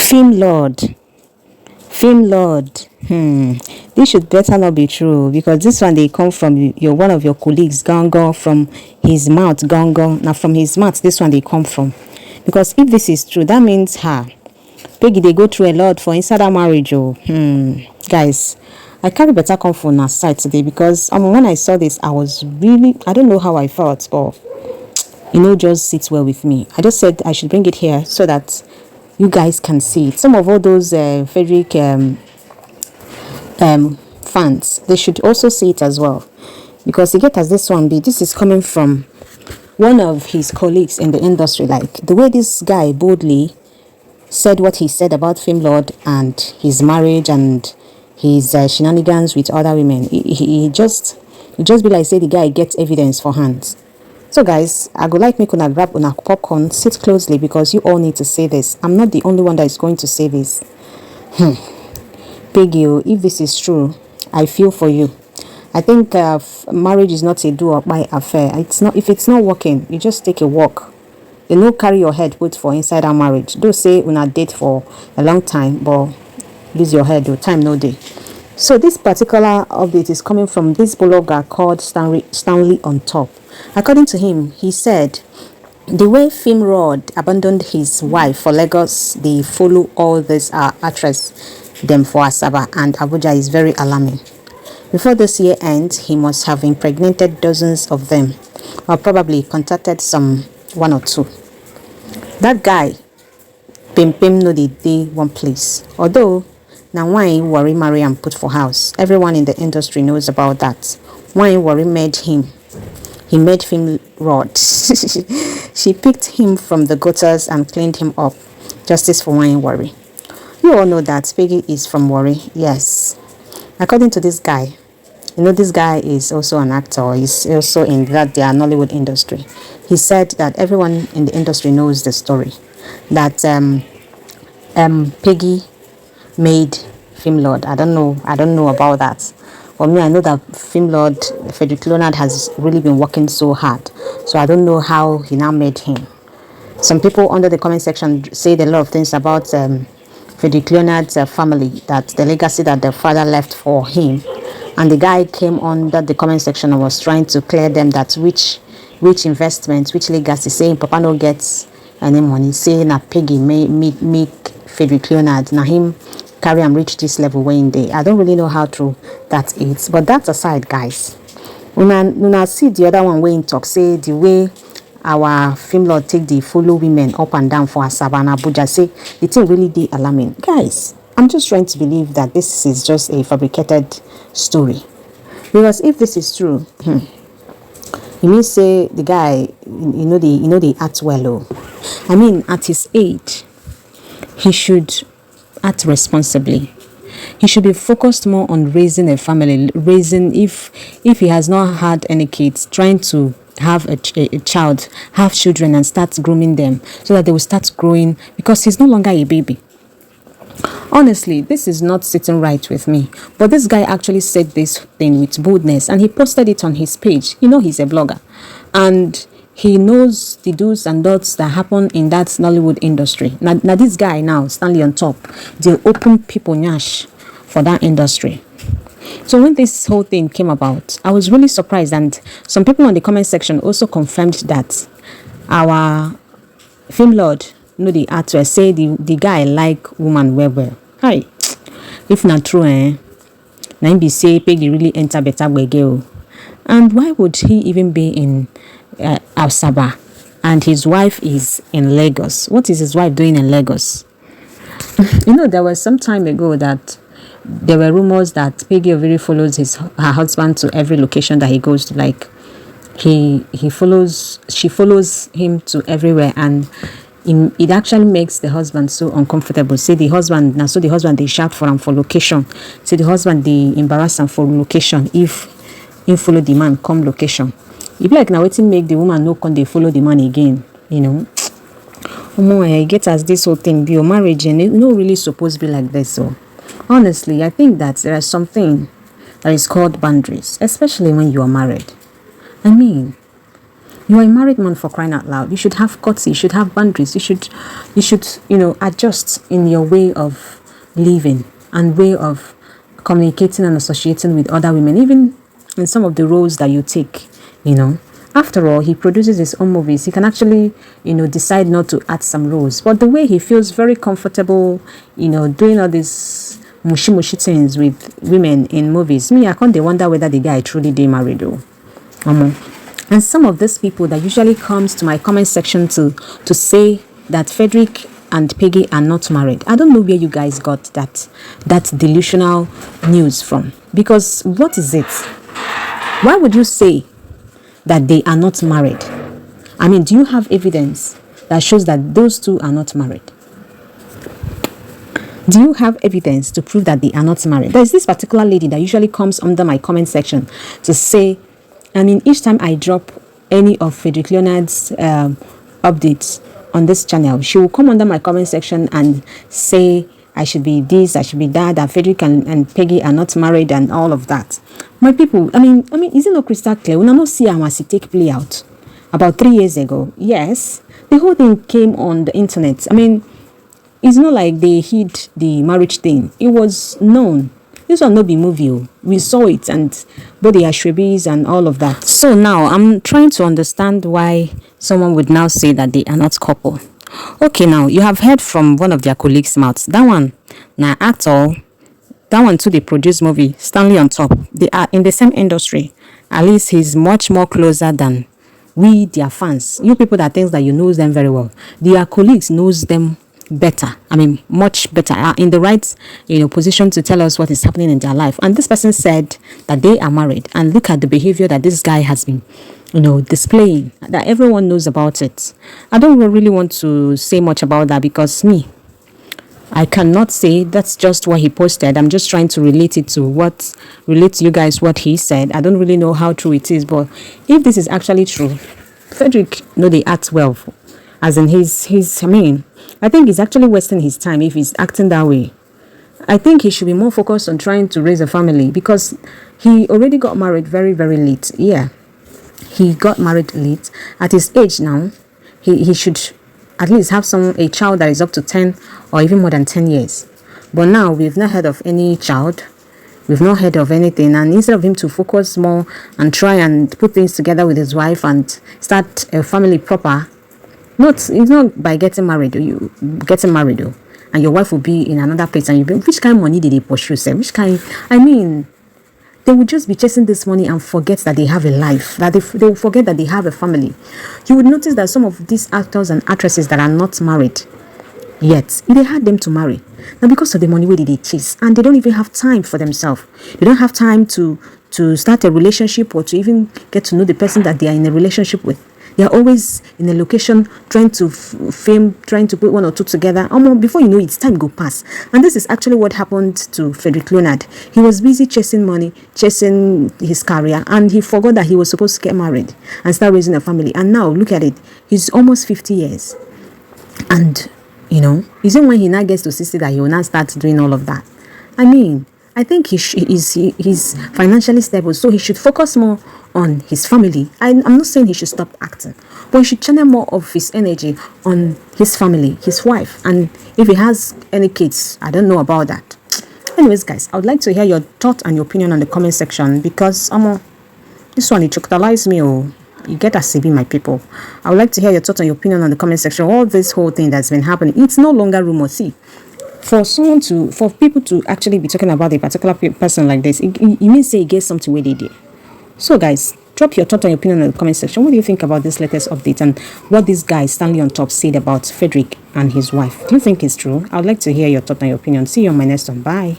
Film Lord. Film Lord. This should better not be true, because this one they come from your one of your colleagues, Gango, from his mouth, Gango. Now from his mouth, this one they come from. Because if this is true, that means Peggy they go through a lot for inside that marriage. Oh, guys, I carry better come from our side today, because when I saw this, I was really, I don't know how I felt, but just sits well with me. I just said I should bring it here so that you guys can see it. Some of all those Frederick fans, they should also see it as well, because you get as this one be, this is coming from one of his colleagues in the industry. Like the way this guy boldly said what he said about Film Lord and his marriage and his shenanigans with other women, he just be like say the guy gets evidence for hands. So guys, I would like me to grab on a popcorn, sit closely, because you all need to say this. I'm not the only one that is going to say this. Peggy, if this is true, I feel for you. I think marriage is not a do or buy affair. It's not. If it's not working, you just take a walk. You no carry your head put for inside our marriage. Don't say una date for a long time, but lose your head. Your time no day. So this particular update is coming from this blogger called Stanley on top. According to him, he said the way Film Lord abandoned his wife for Lagos, they follow all this actress them for Asaba and Abuja, is very alarming. Before this year ends, he must have impregnated dozens of them, or probably contacted some one or two. That guy, Pim no they day one place. Although now why worry marry and put for house? Everyone in the industry knows about that. Why worry made him? He made Film Lord. She picked him from the gutters and cleaned him up. Justice for wine worry. You all know that Peggy is from Warri. Yes. According to this guy, this guy is also an actor. He's also in that their Nollywood industry. He said that everyone in the industry knows the story. That Peggy made Film Lord. I don't know about that. For me, I know that Film Lord Frederick Leonard has really been working so hard. So I don't know how he now made him. Some people under the comment section said a lot of things about Frederick Leonard's family, that the legacy that the father left for him. And the guy came under the comment section and was trying to clear them that which investments, which legacy, saying Papa no gets any money, saying that Peggy make Frederick Leonard, now him carry and reach this level way in there. I don't really know how true that is, but that's aside, guys. When I see the other one way in talk, say the way our Film Lord take the follow women up and down for Asaba and Abuja, say the thing really dey alarming. Guys, I'm just trying to believe that this is just a fabricated story, because if this is true, you mean say the guy, they act well. Oh, I mean, at his age, he should act responsibly. He should be focused more on raising a family, if he has not had any kids, trying to have a child, have children, and start grooming them so that they will start growing, because he's no longer a baby. Honestly, this is not sitting right with me. But this guy actually said this thing with boldness, and he posted it on his page. He's a blogger, and he knows the do's and don'ts that happen in that Nollywood industry. Now this guy now, Stanley on top, they open people Nyash for that industry. So when this whole thing came about, I was really surprised, and some people on the comment section also confirmed that our Film Lord, the actor, say the guy like woman well. Hi, if not true, now be say Peggy really enter better girl. And why would he even be in Asaba and his wife is in Lagos? What is his wife doing in Lagos? There was some time ago that there were rumors that Peggy Oviri follows her husband to every location that he goes to. Like she follows him to everywhere, and it actually makes the husband so uncomfortable. Say the husband they shout for him for location. Say the husband they embarrass him for location if he follow the man come location. It be like now waiting make the woman no come they follow the man again. I get as this whole thing be your marriage, and it really supposed to be like this. So honestly, I think that there is something that is called boundaries, especially when you are married. I mean, You are a married man, for crying out loud. You should have courtesy. You should have boundaries. You should, adjust in your way of living and way of communicating and associating with other women, even in some of the roles that you take, After all, he produces his own movies. He can actually, decide not to add some roles. But the way he feels very comfortable, doing all these mushy things with women in movies, I can't wonder whether the guy truly did marry though. And some of these people that usually comes to my comment section to say that Frederick and Peggy are not married. I don't know where you guys got that delusional news from. Because what is it? Why would you say that they are not married? I mean, do you have evidence that shows that those two are not married? Do you have evidence to prove that they are not married? There's this particular lady that usually comes under my comment section to say, each time I drop any of Frederick Leonard's updates on this channel, she will come under my comment section and say I should be this, I should be that Frederick and Peggy are not married and all of that. My people, is it not crystal clear? We not see how it take play out about 3 years ago. Yes, the whole thing came on the internet. It's not like they hid the marriage thing. It was known. This will not be movie. We saw it, and both the Ashwebis and all of that. So now I'm trying to understand why someone would now say that they are not couple. Okay, now you have heard from one of their colleagues' mouths. That one, now actor, that one too, they produce movie, Stanley on top. They are in the same industry. At least he's much more closer than we, their fans. You people that think that you know them very well. Their colleagues knows them better. Much better, in the right position to tell us what is happening in their life. And this person said that they are married, and look at the behavior that this guy has been displaying, that everyone knows about it. I don't really want to say much about that, because I cannot say that's just what he posted. I'm just trying to relate to you guys what he said. I don't really know how true it is, but if this is actually true, Frederick they act well, as in I think he's actually wasting his time if he's acting that way. I think he should be more focused on trying to raise a family, because he already got married very, very late. Yeah, he got married late. At his age now, he should at least have a child that is up to 10 or even more than 10 years. But now we've not heard of any child. We've not heard of anything. And instead of him to focus more and try and put things together with his wife and start a family proper, it's not by getting married, and your wife will be in another place, and which kind of money did they pursue? They would just be chasing this money and forget that they have a life, that they will forget that they have a family. You would notice that some of these actors and actresses that are not married yet, they had them to marry. Now, because of the money where they chase, and they don't even have time for themselves. They don't have time to start a relationship or to even get to know the person that they are in a relationship with. They are always in a location trying to trying to put one or two together. Before you know it, time go past. And this is actually what happened to Frederick Leonard. He was busy chasing money, chasing his career, and he forgot that he was supposed to get married and start raising a family. And now, look at it. He's almost 50 years. And, isn't when he now gets to 60 that he will now start doing all of that. I think he's financially stable, so he should focus more on his family. I'm not saying he should stop acting, but he should channel more of his energy on his family, his wife, and if he has any kids, I don't know about that. Anyways, guys, I would like to hear your thought and your opinion on the comment section, because this one, it chocolates me, you get a CB, my people. I would like to hear your thought and your opinion on the comment section. All this whole thing that's been happening, it's no longer rumor. See, for people to actually be talking about a particular person like this, it means say he gets something where they did. So guys, drop your thought and your opinion in the comment section. What do you think about this latest update and what this guy Stanley on top said about Frederick and his wife? Do you think it's true? I would like to hear your thought and your opinion. See you on my next one. Bye.